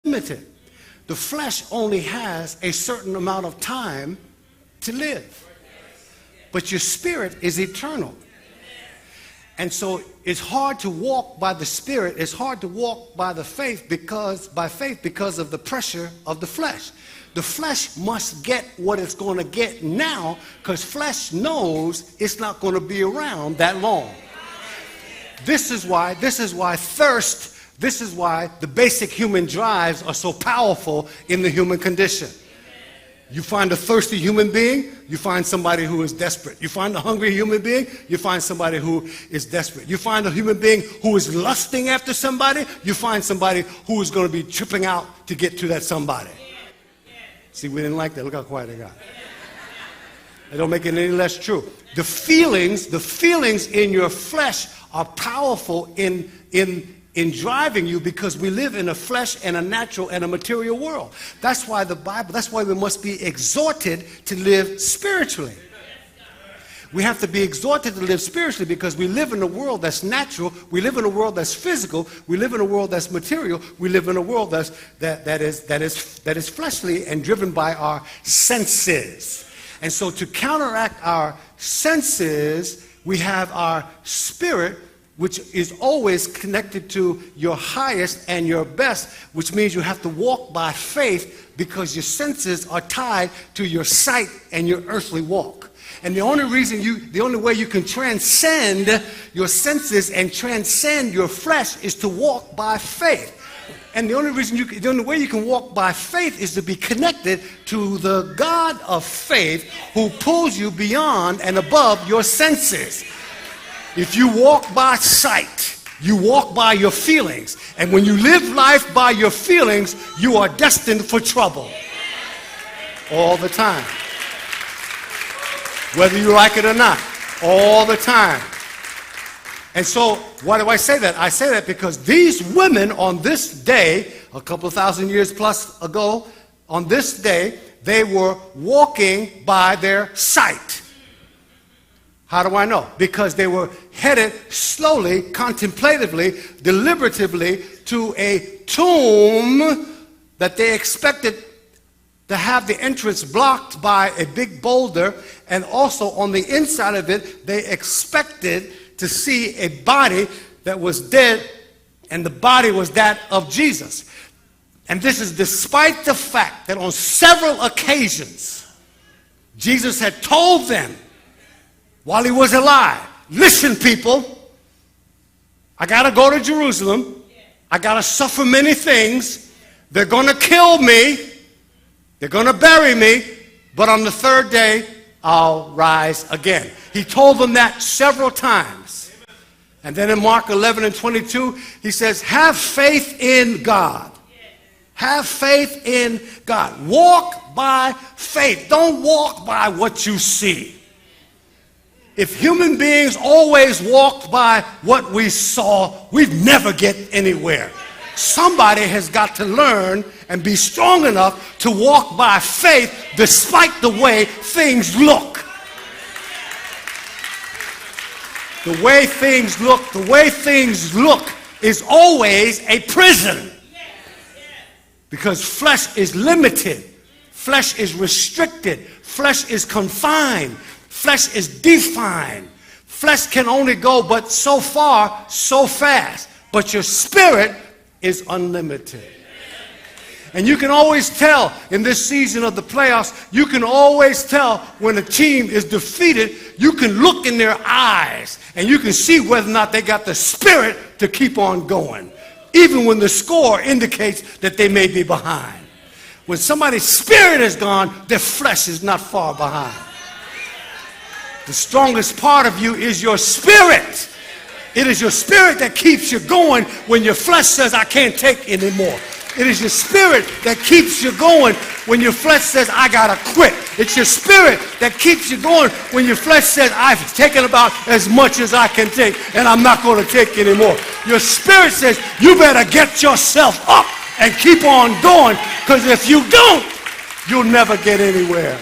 limited. The flesh only has a certain amount of time to live. But your spirit is eternal. And so it's hard to walk by the spirit. It's hard to walk by the faith because of the pressure of the flesh. The flesh must get what it's going to get now, because flesh knows it's not going to be around that long. This is why thirst, this is why the basic human drives are so powerful in the human condition. You find a thirsty human being, you find somebody who is desperate. You find a hungry human being, you find somebody who is desperate. You find a human being who is lusting after somebody, you find somebody who is going to be tripping out to get to that somebody. See, we didn't like that. Look how quiet they got. It don't make it any less true. The feelings in your flesh are powerful in driving you, because we live in a flesh and a natural and a material world. That's why we must be exhorted to live spiritually. We have to be exhorted to live spiritually because we live in a world that's natural, we live in a world that's physical, we live in a world that's material, we live in a world that is fleshly and driven by our senses. And so to counteract our senses, we have our spirit, which is always connected to your highest and your best, which means you have to walk by faith because your senses are tied to your sight and your earthly walk. And the only way you can transcend your senses and transcend your flesh is to walk by faith. And the only way you can walk by faith is to be connected to the God of faith who pulls you beyond and above your senses. If you walk by sight, you walk by your feelings. And when you live life by your feelings, you are destined for trouble. All the time. Whether you like it or not. All the time. And so, why do I say that? I say that because these women on this day, a couple of thousand years plus ago, on this day, they were walking by their sight. How do I know? Because they were headed slowly, contemplatively, deliberatively to a tomb that they expected to have the entrance blocked by a big boulder, and also on the inside of it, they expected to see a body that was dead, and the body was that of Jesus. And this is despite the fact that on several occasions, Jesus had told them, while he was alive, listen, people, I got to go to Jerusalem. I got to suffer many things. They're going to kill me. They're going to bury me. But on the third day, I'll rise again. He told them that several times. And then in Mark 11:22, he says, have faith in God. Have faith in God. Walk by faith. Don't walk by what you see. If human beings always walked by what we saw, we'd never get anywhere. Somebody has got to learn and be strong enough to walk by faith despite the way things look. The way things look is always a prison. Because flesh is limited. Flesh is restricted. Flesh is confined. Flesh is defined. Flesh can only go but so far, so fast. But your spirit is unlimited. And you can always tell in this season of the playoffs, you can always tell when a team is defeated. You can look in their eyes and you can see whether or not they got the spirit to keep on going. Even when the score indicates that they may be behind. When somebody's spirit is gone, their flesh is not far behind. The strongest part of you is your spirit. It is your spirit that keeps you going when your flesh says, I can't take anymore. It is your spirit that keeps you going when your flesh says, I gotta quit. It's your spirit that keeps you going when your flesh says, I've taken about as much as I can take and I'm not going to take anymore. Your spirit says, you better get yourself up and keep on going, because if you don't, you'll never get anywhere.